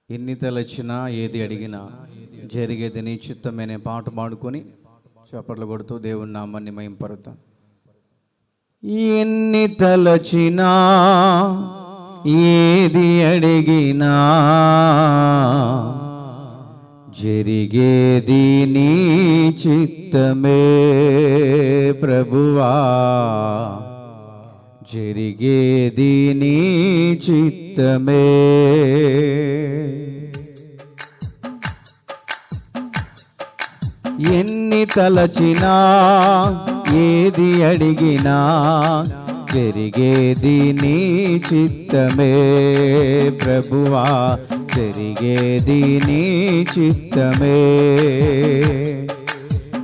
ఎన్ని తలచినా ఏది అడిగినా జరిగేది నీ చిత్తమనే పాట పాడుకొని చప్పట్లు కొడుతూ దేవుని నామాన్ని మహింపరుద్దాం. ఎన్ని తలచినా ఏది అడిగినా జరిగేది నీ చిత్తమే ప్రభువా, జరిగేది నీ చిత్తమే. ఎన్ని తలచినా ఏది అడిగినా జరిగేది నీ చిత్తమే ప్రభువా, జరిగేది నీ చిత్తమే.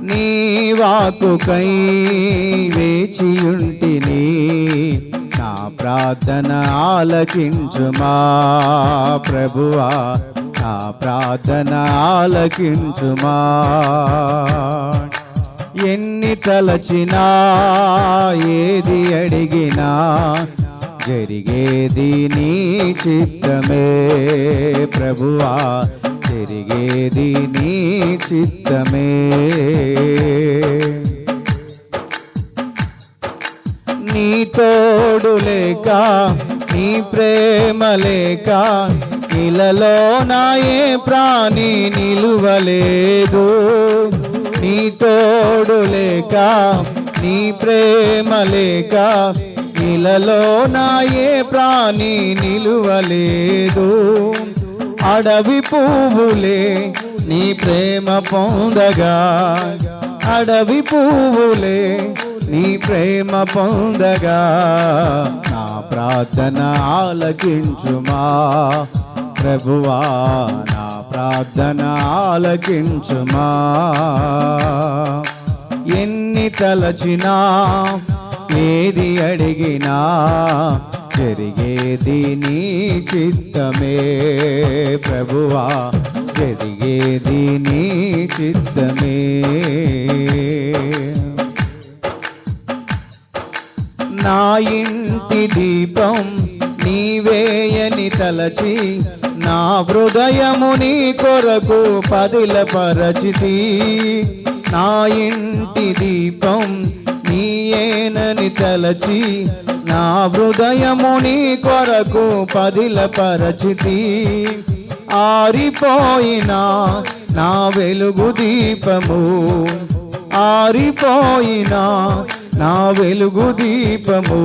నీ వాక్కుకై వేచియుంటిని, నా ప్రార్థన ఆలకించుమా ప్రభువా, నా ప్రార్థన ఆలకించుమా. ఎన్ని తలచినా ఏది అడిగినా జరిగేది నీ చిత్తమే ప్రభువా, జరిగేది నీ చిత్తమే. నీ తోడు లేక, నీ ప్రేమ లేక ఇలలో నాయే ప్రాణి నిలువలేదు. నీ తోడు లేక, నీ ప్రేమ లేక ఇలలో నాయే ప్రాణి నిలువలేదు. అడవి పువ్వులే నీ ప్రేమ పొందగా, అడవి పువ్వులే నీ ప్రేమ పొందగా, నా ప్రార్థన ఆలకించుమా ప్రభువా, నా ప్రార్థన ఆలకించుమా. ఎన్ని తలచినా ఏది అడిగినా జరిగేది నీ చిత్తమే ప్రభువా, జరిగేది నీ చిత్తమే. నా ఇంటి దీపం నీవేయని తలచి, నా హృదయము నీ కొరకు పదిలపరచితి. నా ఇంటి దీపం నీయేనని తలచి, నా హృదయము నీ కొరకు పదిలపరచితి. ఆరిపోయినా నా వెలుగు దీపము, ఆరిపోయినా నా వెలుగు దీపము,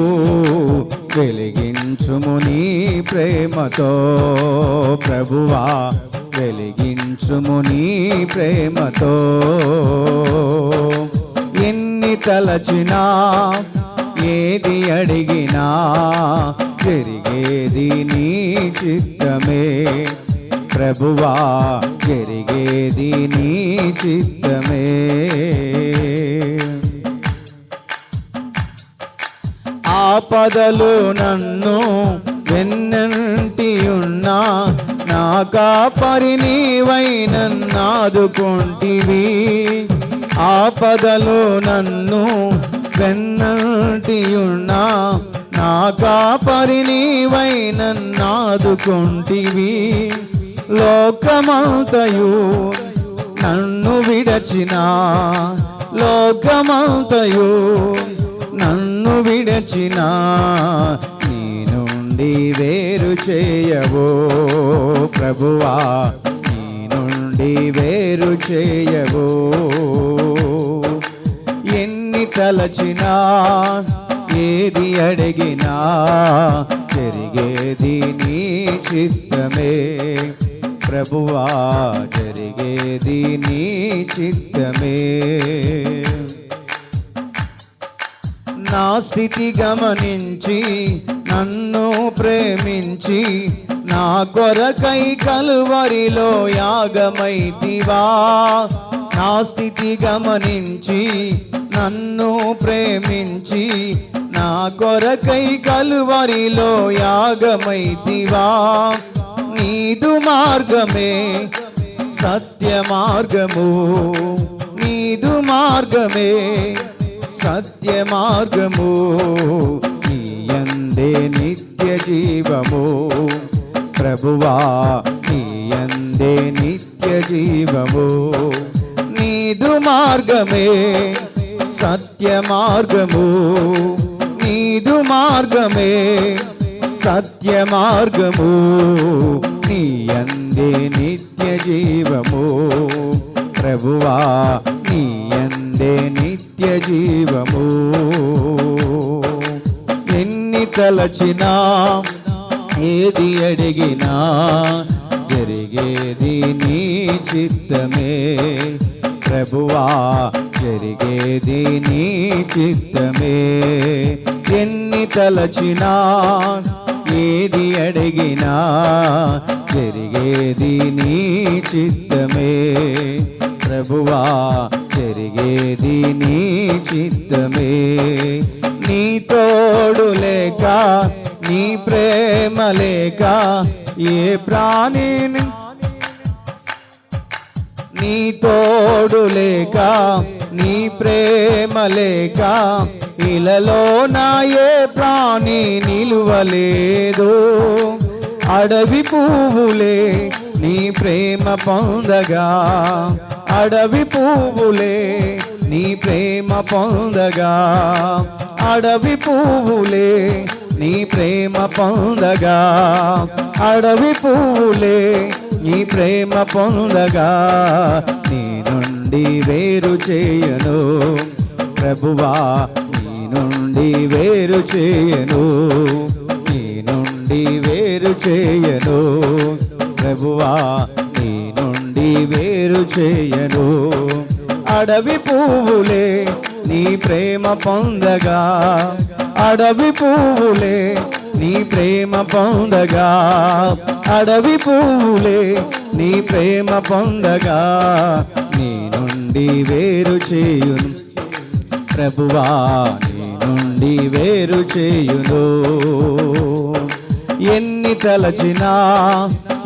వెలిగించుము నీ ప్రేమతో ప్రభువా, వెలిగించుము నీ ప్రేమతో. ఎన్ని తలచినా ఏది అడిగినా జరిగేది నీ చిత్తమే ప్రభువా, జరిగేది నీ చిత్తమే. ఆపదలు నన్ను వెన్నంటి ఉన్నా, నా కాపరి నీవై నన్నాదుకొంటివి. ఆపదలు నన్ను వెన్నంటి ఉన్నా, నా కాపరి నీవై నన్నాదుకొంటివి. లోకమంతయు నన్ను విడచినా, లోకమంతయు నన్ను విడచినా, నీ నుండి వేరు చేయవో ప్రభువా, నీ నుండి వేరు చేయవో. ఎన్ని తలచినా ఏది అడిగినా జరిగేది నీ చిత్తమే ప్రభువా, జరిగేది నీ చిత్తమే. నా స్థితి గమనించి నన్ను ప్రేమించి, నా కొరకై కలువరిలో యాగమైతివా. నా స్థితి గమనించి నన్ను ప్రేమించి, నా కొరకై కలువరిలో యాగమైతివా. నీదు మార్గమే సత్య మార్గము, నీదు మార్గమే సత్య మార్గము, నీ యందే నిత్య జీవము ప్రభువా, నీ యందే నిత్య జీవము. నీదు మార్గమే సత్య మార్గము, నీదు మార్గమే సత్య మార్గము, నీ యందే నిత్య జీవము. ప్రభువా నీ యందే నిత్య జీవము. ఎన్ని తలచినా ఏది అడిగినా జరిగేది నీ చిత్తమే. ప్రభువా జరిగేది నీ చిత్తమే. ఎన్ని తలచినా ఏది అడిగినా జరిగేది నీ చిత్తమే. ప్రభువా జరిగేది నీ చిత్తమే. నీ తోడు లేక నీ ప్రేమ లేక ఏ ప్రాణిని, నీ తోడు లేక నీ ప్రేమ లేక ఇలలో నా ఏ ప్రాణి నిలువలేదు. అడవి పువ్వులే నీ ప్రేమ పొందగా, అడవి పువ్వులే నీ ప్రేమ పొందగా, అడవి పువ్వులే నీ ప్రేమ పొందగా, అడవి పువ్వులే నీ ప్రేమ పొందగా. నీ నుండి వేరు చేయను ప్రభువా, నీ నుండి వేరు చేయను, నీ నుండి వేరు చేయను ప్రభువా, నీ నుండి వేరు చేయను. అడవి పువ్వులే నీ ప్రేమ పొందగా, అడవి పువ్వులే నీ ప్రేమ పొందగా, అడవి పువ్వులే నీ ప్రేమ పొందగా. నీ నుండి వేరు చేయును ప్రభువా, నీ నుండి వేరు చేయును. ఎన్ని తలచినా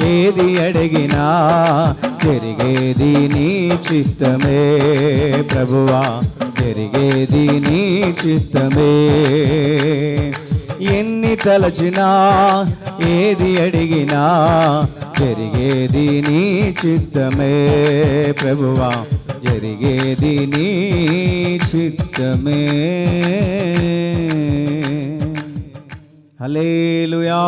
ఏది అడిగినా జరిగేది నీ చిత్తమే. ప్రభువా జరిగేది నీ చిత్తమే. ఎన్ని తలచినా ఏది అడిగినా జరిగేది నీ చిత్తమే. ప్రభువా జరిగేది నీ చిత్తమే. హల్లెలూయా.